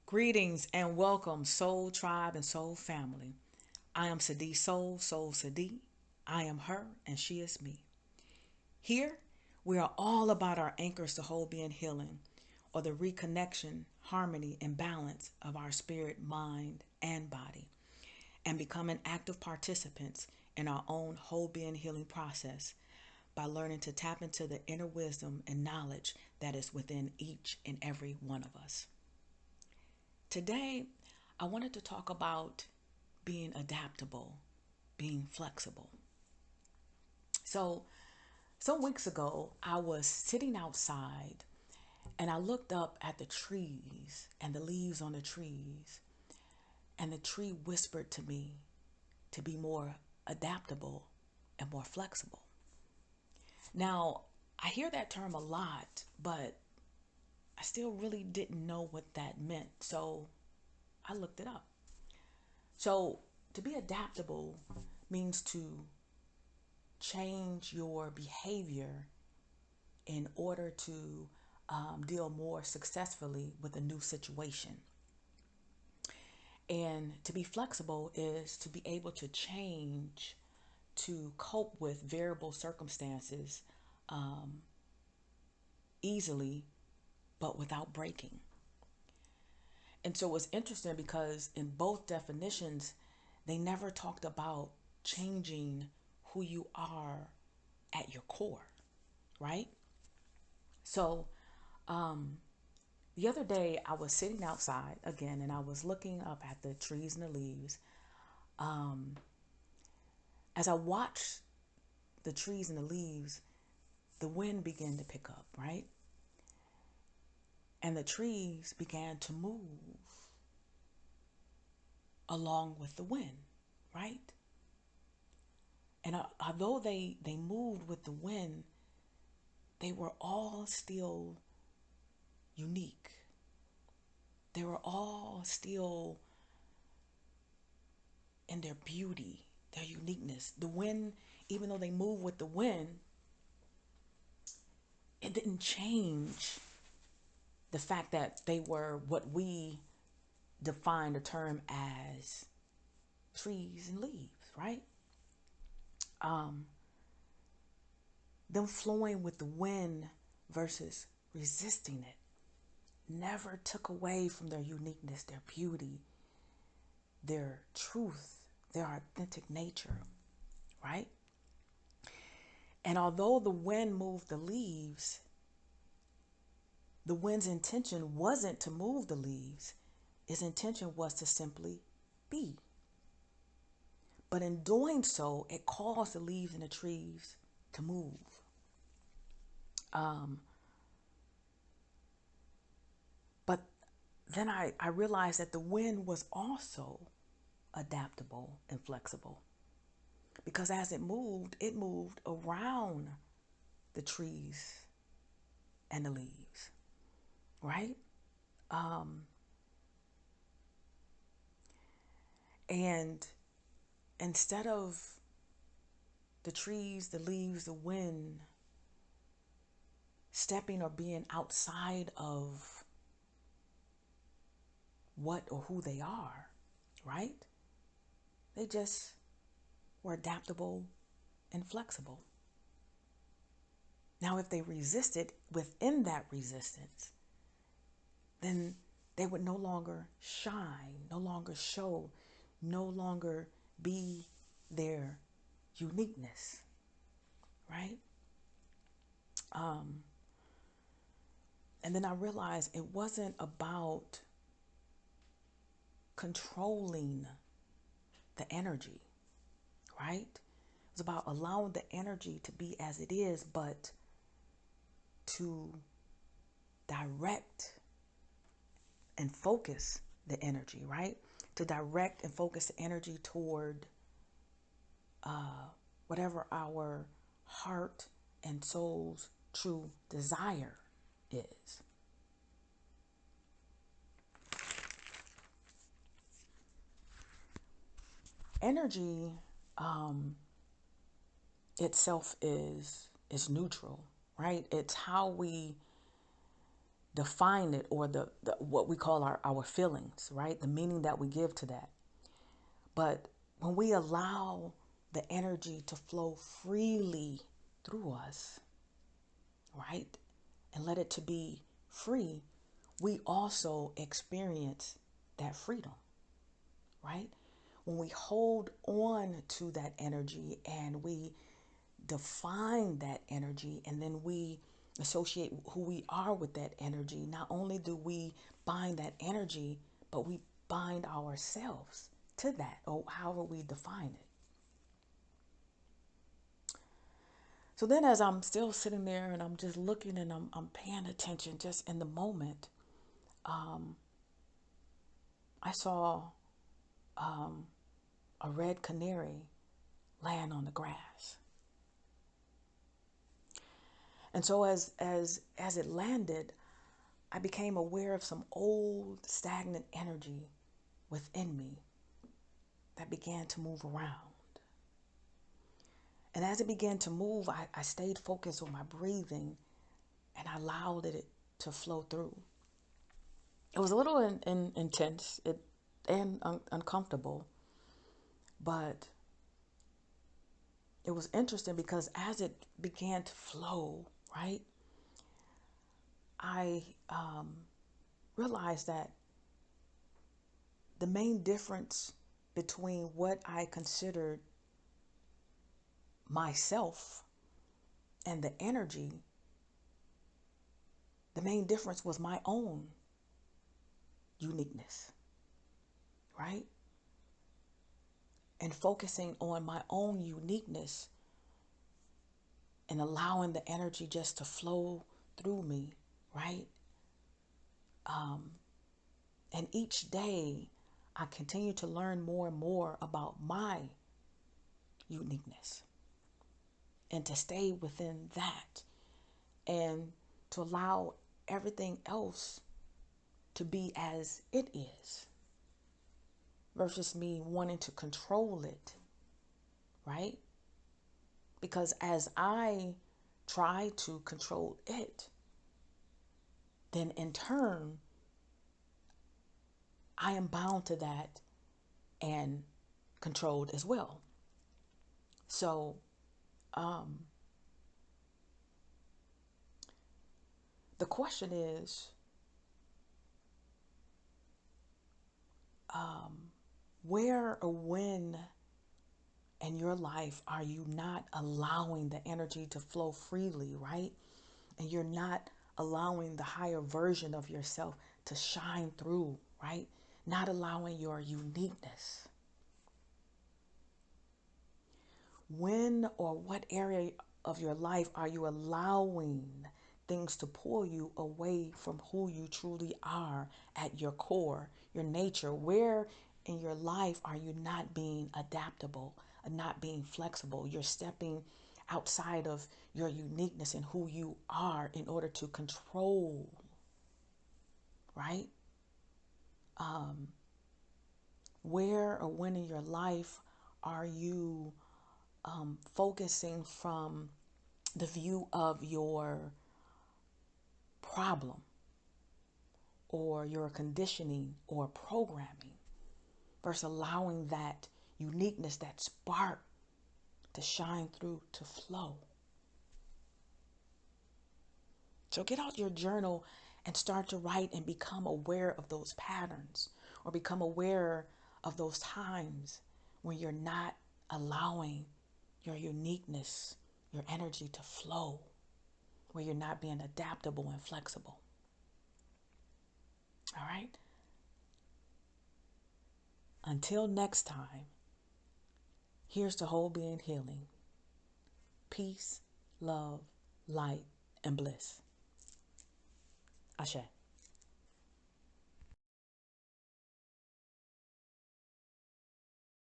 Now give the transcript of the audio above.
Greetings and welcome, Soul Tribe and Soul Family. I am Sadi Soul, Soul Sadi. I am her and she is me. Here, we are all about our anchors to whole being healing, or the reconnection, harmony, and balance of our spirit, mind, and body, and becoming active participants in our own whole being healing process by learning to tap into the inner wisdom and knowledge that is within each and every one of us. Today, I wanted to talk about being adaptable, being flexible. So, some weeks ago, I was sitting outside and I looked up at the trees and the leaves on the trees, and the tree whispered to me to be more adaptable and more flexible. Now, I hear that term a lot, but I still really didn't know what that meant. So, I looked it up. So, to be adaptable means to change your behavior in order to deal more successfully with a new situation. And to be flexible is to be able to change to cope with variable circumstances um, easily, but without breaking. And so it's interesting because in both definitions, they never talked about changing who you are at your core, right? So the other day I was sitting outside again and I was looking up at the trees and the leaves. Um, as I watched the trees and the leaves, the wind began to pick up, right? And the trees began to move along with the wind, right? And although they moved with the wind, they were all still unique. They were all still in their beauty, their uniqueness. The wind, even though they moved with the wind, it didn't change the fact that they were what we define the term as trees and leaves, right? Um, them flowing with the wind versus resisting it never took away from their uniqueness, their beauty, their truth, their authentic nature, right? And although the wind moved the leaves, the wind's intention wasn't to move the leaves. Its intention was to simply be. But in doing so, it caused the leaves and the trees to move. Um, but then I realized that the wind was also adaptable and flexible because as it moved around the trees and the leaves, right? Um, and instead of the trees, the leaves, the wind stepping or being outside of what or who they are, right? They just were adaptable and flexible. Now, if they resisted within that resistance, then they would no longer shine, no longer show, no longer be their uniqueness, right? Um, and then I realized it wasn't about controlling the energy, right? It was about allowing the energy to be as it is, but to direct and focus the energy, right? To direct and focus the energy toward whatever our heart and soul's true desire is. Energy itself is neutral, right? It's how we define it, or the what we call our feelings, right? The meaning that we give to that. But when we allow the energy to flow freely through us, right? And let it to be free, we also experience that freedom, right? When we hold on to that energy and we define that energy, and then we associate who we are with that energy, not only do we bind that energy, but we bind ourselves to that, or however we define it. So then, as I'm still sitting there and I'm just looking and I'm paying attention just in the moment, I saw a red canary land on the grass. And so as it landed, I became aware of some old stagnant energy within me that began to move around. And as it began to move, I stayed focused on my breathing and I allowed it to flow through. It was a little intense and uncomfortable, but it was interesting because as it began to flow, right, I realized that the main difference between what I considered myself and the energy, the main difference was my own uniqueness, right? And focusing on my own uniqueness and allowing the energy just to flow through me, right? And each day I continue to learn more and more about my uniqueness and to stay within that and to allow everything else to be as it is versus me wanting to control it, right? Because as I try to control it, then in turn, I am bound to that and controlled as well. So, the question is, where or when in your life are you not allowing the energy to flow freely, right? And you're not allowing the higher version of yourself to shine through, right? Not allowing your uniqueness. When or what area of your life are you allowing things to pull you away from who you truly are at your core, your nature? Where in your life are you not being adaptable, not being flexible? You're stepping outside of your uniqueness and who you are in order to control, right? Where or when in your life are you focusing from the view of your problem or your conditioning or programming versus allowing that uniqueness, that spark to shine through, to flow? So get out your journal and start to write and become aware of those patterns, or become aware of those times when you're not allowing your uniqueness, your energy to flow, where you're not being adaptable and flexible. All right? Until next time, here's to whole being healing, peace, love, light, and bliss. Ashe.